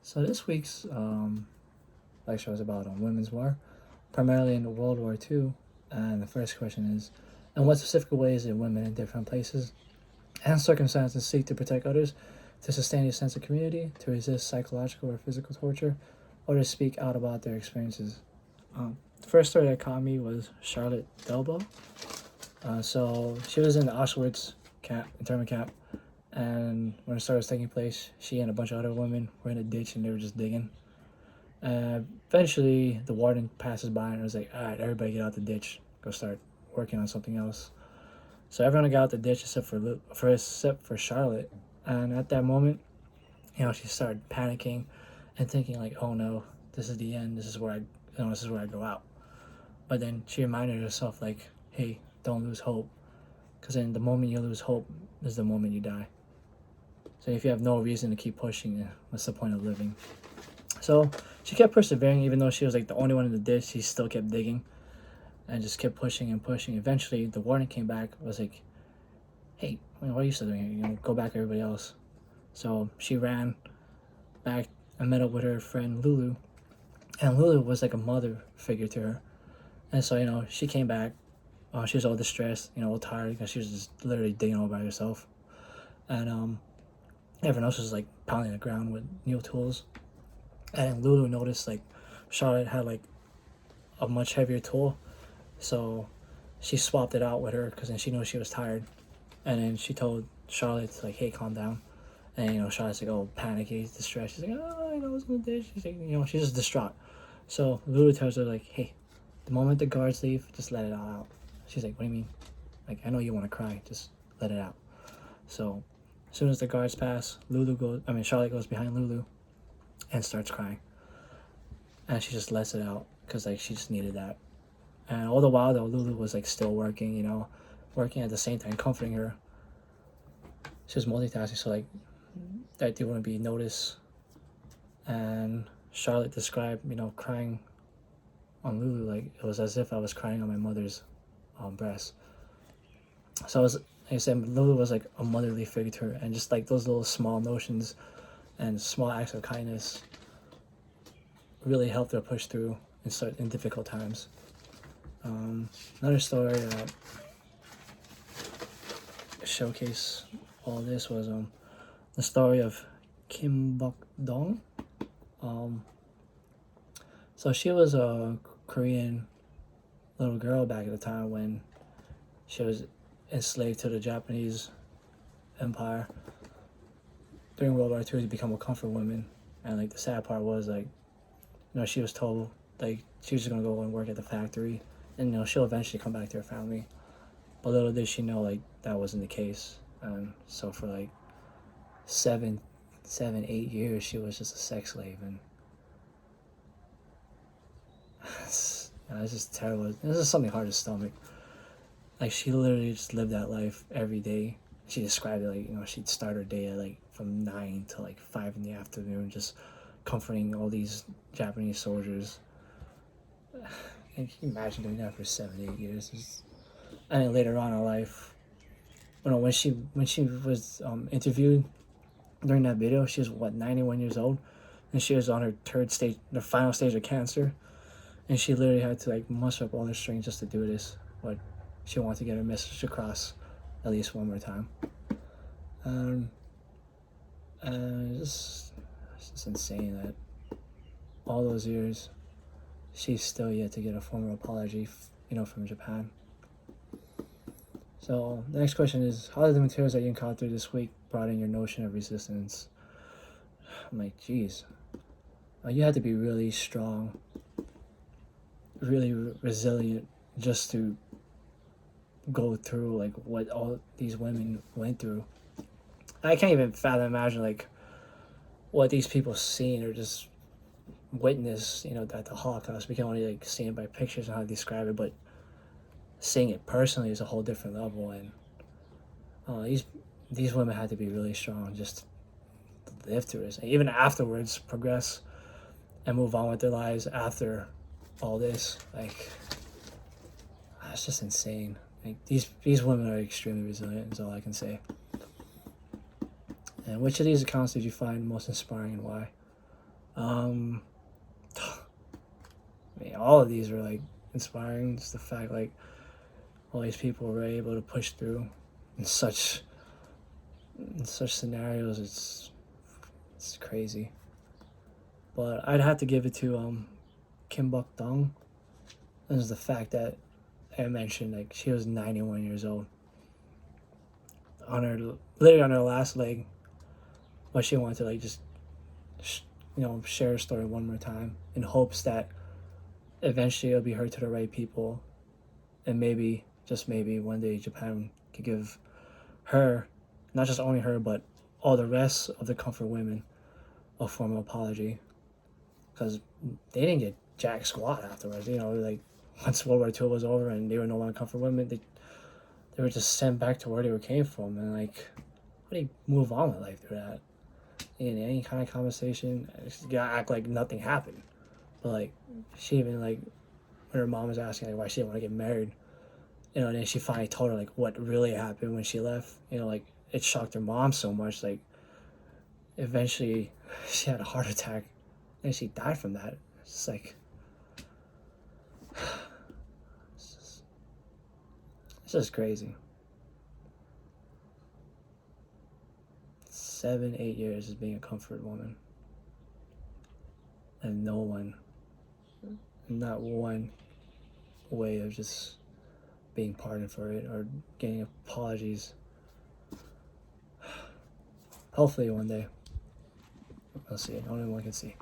So this week's lecture was about women's war, primarily in World War II. And the first question is, in what specific ways did women in different places and circumstances seek to protect others, to sustain a sense of community, to resist psychological or physical torture, or to speak out about their experiences? The first story that caught me was Charlotte Delbo. So she was in the Auschwitz camp, internment camp, and when the story was taking place, she and a bunch of other women were in a ditch and they were just digging. Eventually, the warden passes by and was like, "All right, everybody get out the ditch. Go start working on something else." So everyone got out the ditch except for Charlotte. And at that moment, she started panicking and thinking like, "Oh no, this is the end. This is where I go out." But then she reminded herself like, "Hey, don't lose hope, because then the moment you lose hope is the moment you die. So if you have no reason to keep pushing, what's the point of living?" So she kept persevering, even though she was like the only one in the ditch. She still kept digging and just kept pushing and pushing. Eventually, the warden came back, was like, "Hey, what are you still doing here? Go back to everybody else." So she ran back and met up with her friend Lulu, and Lulu was like a mother figure to her. And so she came back. She was all distressed, all tired because she was just literally digging all by herself, and everyone else was like pounding the ground with new tools. And Lulu noticed like Charlotte had like a much heavier tool, so she swapped it out with her because then she knew she was tired. And then she told Charlotte to like, "Hey, calm down." And Charlotte's like, "Oh, panicky, distressed." She's like, "Oh, I was gonna do." She's like, she's just distraught. So Lulu tells her like, "Hey, the moment the guards leave, just let it all out." She's like, "What do you mean? Like, I know you want to cry, just let it out." So as soon as the guards pass, Charlotte goes behind Lulu and starts crying, and she just lets it out because like she just needed that. And all the while though, Lulu was like still working, working at the same time, comforting her. She was multitasking, so like that they wouldn't be noticed. And Charlotte described, crying on Lulu like it was as if I was crying on my mother's breast. So it was, like I said, Lulu was like a motherly figure to her, and just like those little small notions and small acts of kindness really helped her push through in difficult times. Another story that showcased all this was the story of Kim Bok Dong. So she was a Korean little girl back at the time when she was enslaved to the Japanese Empire during World War II to become a comfort woman. And like the sad part was like, she was told like she was just gonna go and work at the factory, and she'll eventually come back to her family. But little did she know like that wasn't the case. And so for like 8 years, she was just a sex slave, and it's just terrible. This is something hard to stomach. Like she literally just lived that life every day. She described it like she'd start her day at like from 9 to like 5 in the afternoon, just comforting all these Japanese soldiers. And can you imagine doing that for 7, 8 years? And then later on in life, when she was interviewed during that video, she was 91 years old, and she was on her the final stage of cancer, and she literally had to like muster up all her strength just to do this. But she wanted to get her message across at least one more time. It's just insane that all those years, she's still yet to get a formal apology, from Japan. So the next question is, how did the materials that you encountered this week broaden your notion of resistance? I'm like, geez, you had to be really strong, really resilient just to go through like what all these women went through. I can't even imagine like what these people seen or just witness, that the Holocaust. We can only like see it by pictures and how to describe it, but seeing it personally is a whole different level. And these women had to be really strong just to live through this, and even afterwards progress and move on with their lives after all this. Like, that's just insane. Like these women are extremely resilient, is all I can say. And which of these accounts did you find most inspiring, and why? Um, I mean, all of these are like inspiring. Just the fact like all these people were able to push through in such scenarios. It's crazy. But I'd have to give it to Kim Bok Dong. This is the fact that I mentioned, like she was 91 years old. On her literally on her last leg, but she wanted to like just share her story one more time in hopes that eventually it'll be heard to the right people, and maybe just maybe one day Japan could give her, not just only her but all the rest of the comfort women, a formal apology, because they didn't get jack squat afterwards. Like once World War II was over and they were no longer comfort women, they were just sent back to where they came from, and like, how do you move on with life through that? In any kind of conversation, you gotta act like nothing happened. But like, she even like, when her mom was asking like why she didn't want to get married, and then she finally told her like what really happened when she left. Like it shocked her mom so much. Like, eventually, she had a heart attack, and she died from that. It's just like, it's just crazy. 7, 8 years as being a comfort woman, and no one, not one way of just being pardoned for it or getting apologies. Hopefully one day. We'll see. Only one can see.